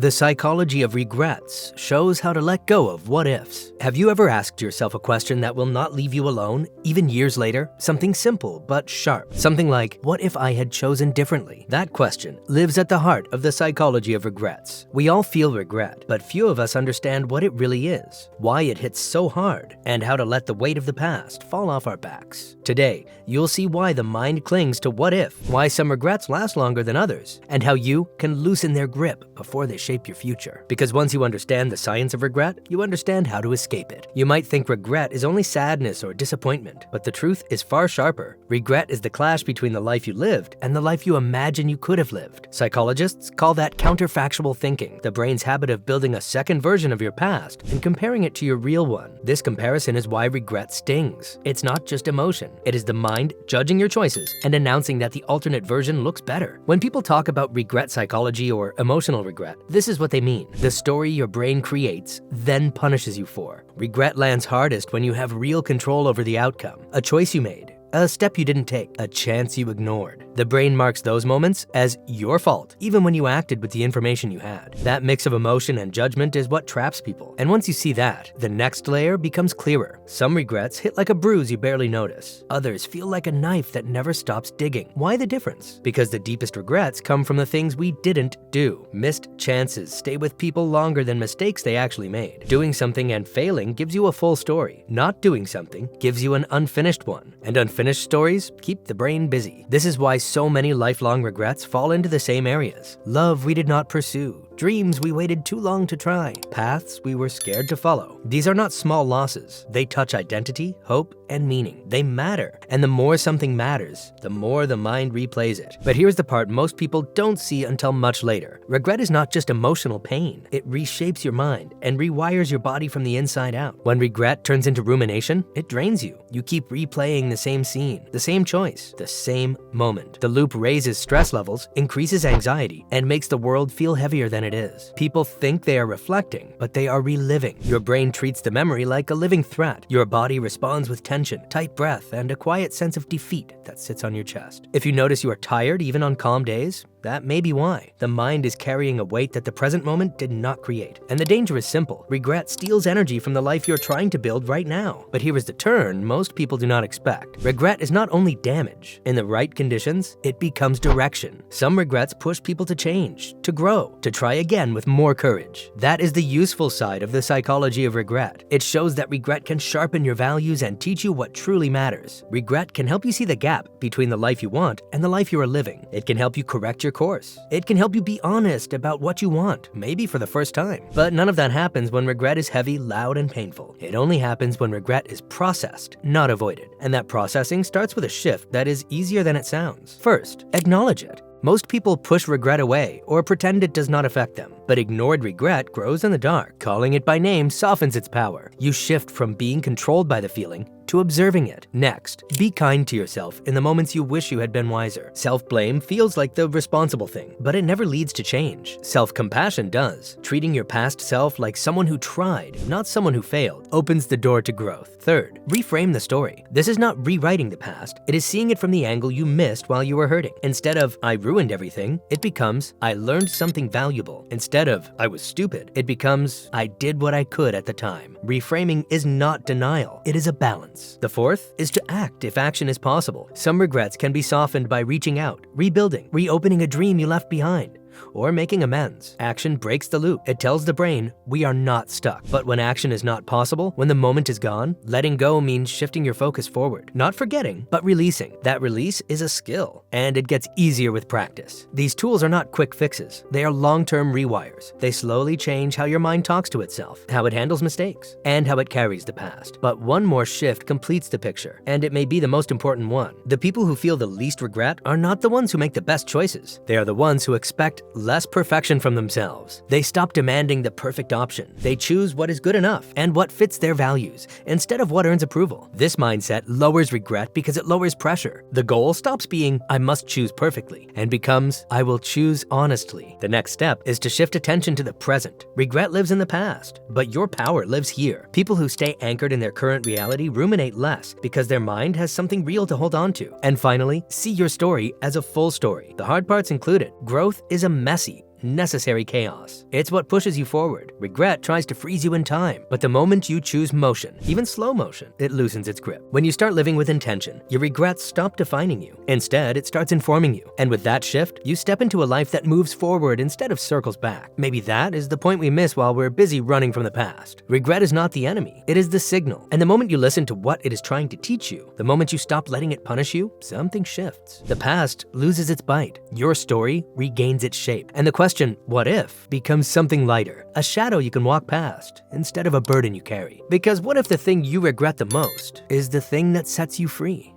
The Psychology of Regrets shows how to let go of what-ifs. Have you ever asked yourself a question that will not leave you alone, even years later? Something simple but sharp. Something like, what if I had chosen differently? That question lives at the heart of the psychology of regrets. We all feel regret, but few of us understand what it really is, why it hits so hard, and how to let the weight of the past fall off our backs. Today, you'll see why the mind clings to what if, why some regrets last longer than others, and how you can loosen their grip before they shape your future. Because once you understand the science of regret, you understand how to escape it. You might think regret is only sadness or disappointment, but the truth is far sharper. Regret is the clash between the life you lived and the life you imagine you could have lived. Psychologists call that counterfactual thinking, the brain's habit of building a second version of your past and comparing it to your real one. This comparison is why regret stings. It's not just emotion. It is the mind judging your choices and announcing that the alternate version looks better. When people talk about regret psychology or emotional regret, this is what they mean. The story your brain creates, then punishes you for. Regret lands hardest when you have real control over the outcome. A choice you made, a step you didn't take, a chance you ignored. The brain marks those moments as your fault, even when you acted with the information you had. That mix of emotion and judgment is what traps people. And once you see that, the next layer becomes clearer. Some regrets hit like a bruise you barely notice. Others feel like a knife that never stops digging. Why the difference? Because the deepest regrets come from the things we didn't do. Missed chances stay with people longer than mistakes they actually made. Doing something and failing gives you a full story. Not doing something gives you an unfinished one. And unfinished stories keep the brain busy. This is why so many lifelong regrets fall into the same areas. Love we did not pursue, dreams we waited too long to try, paths we were scared to follow. These are not small losses. They touch identity, hope, and meaning. They matter. And the more something matters, the more the mind replays it. But here's the part most people don't see until much later. Regret is not just emotional pain. It reshapes your mind and rewires your body from the inside out. When regret turns into rumination, it drains you. You keep replaying the same scene, the same choice, the same moment. The loop raises stress levels, increases anxiety, and makes the world feel heavier than it is. People think they are reflecting, but they are reliving. Your brain treats the memory like a living threat. Your body responds with tension, tight breath, and a quiet sense of defeat that sits on your chest. If you notice you are tired even on calm days, that may be why. The mind is carrying a weight that the present moment did not create. And the danger is simple. Regret steals energy from the life you're trying to build right now. But here is the turn most people do not expect. Regret is not only damage. In the right conditions, it becomes direction. Some regrets push people to change, to grow, to try again with more courage. That is the useful side of the psychology of regret. It shows that regret can sharpen your values and teach you what truly matters. Regret can help you see the gap between the life you want and the life you are living. It can help you correct your course. It can help you be honest about what you want, maybe for the first time. But none of that happens when regret is heavy, loud, and painful. It only happens when regret is processed, not avoided. And that processing starts with a shift that is easier than it sounds. First, acknowledge it. Most people push regret away or pretend it does not affect them. But ignored regret grows in the dark. Calling it by name softens its power. You shift from being controlled by the feeling to observing it. Next, be kind to yourself in the moments you wish you had been wiser. Self-blame feels like the responsible thing, but it never leads to change. Self-compassion does. Treating your past self like someone who tried, not someone who failed, opens the door to growth. Third, reframe the story. This is not rewriting the past. It is seeing it from the angle you missed while you were hurting. Instead of, I ruined everything, it becomes, I learned something valuable. Instead of, I was stupid, it becomes, I did what I could at the time. Reframing is not denial. It is a balance. The fourth is to act if action is possible. Some regrets can be softened by reaching out, rebuilding, reopening a dream you left behind, or making amends. Action breaks the loop. It tells the brain, we are not stuck. But when action is not possible, when the moment is gone, letting go means shifting your focus forward. Not forgetting, but releasing. That release is a skill, and it gets easier with practice. These tools are not quick fixes. They are long-term rewires. They slowly change how your mind talks to itself, how it handles mistakes, and how it carries the past. But one more shift completes the picture, and it may be the most important one. The people who feel the least regret are not the ones who make the best choices. They are the ones who expect less perfection from themselves. They stop demanding the perfect option. They choose what is good enough and what fits their values instead of what earns approval. This mindset lowers regret because it lowers pressure. The goal stops being, I must choose perfectly, and becomes, I will choose honestly. The next step is to shift attention to the present. Regret lives in the past, but your power lives here. People who stay anchored in their current reality ruminate less because their mind has something real to hold on to. And finally, see your story as a full story, the hard parts included. Growth is a messy, necessary chaos. It's what pushes you forward. Regret tries to freeze you in time, but the moment you choose motion, even slow motion, it loosens its grip. When you start living with intention, your regrets stop defining you. Instead, it starts informing you. And with that shift, you step into a life that moves forward instead of circles back. Maybe that is the point we miss while we're busy running from the past. Regret is not the enemy, it is the signal. And the moment you listen to what it is trying to teach you, the moment you stop letting it punish you, something shifts. The past loses its bite, your story regains its shape, and the question, what if, becomes something lighter, a shadow you can walk past instead of a burden you carry. Because what if the thing you regret the most is the thing that sets you free?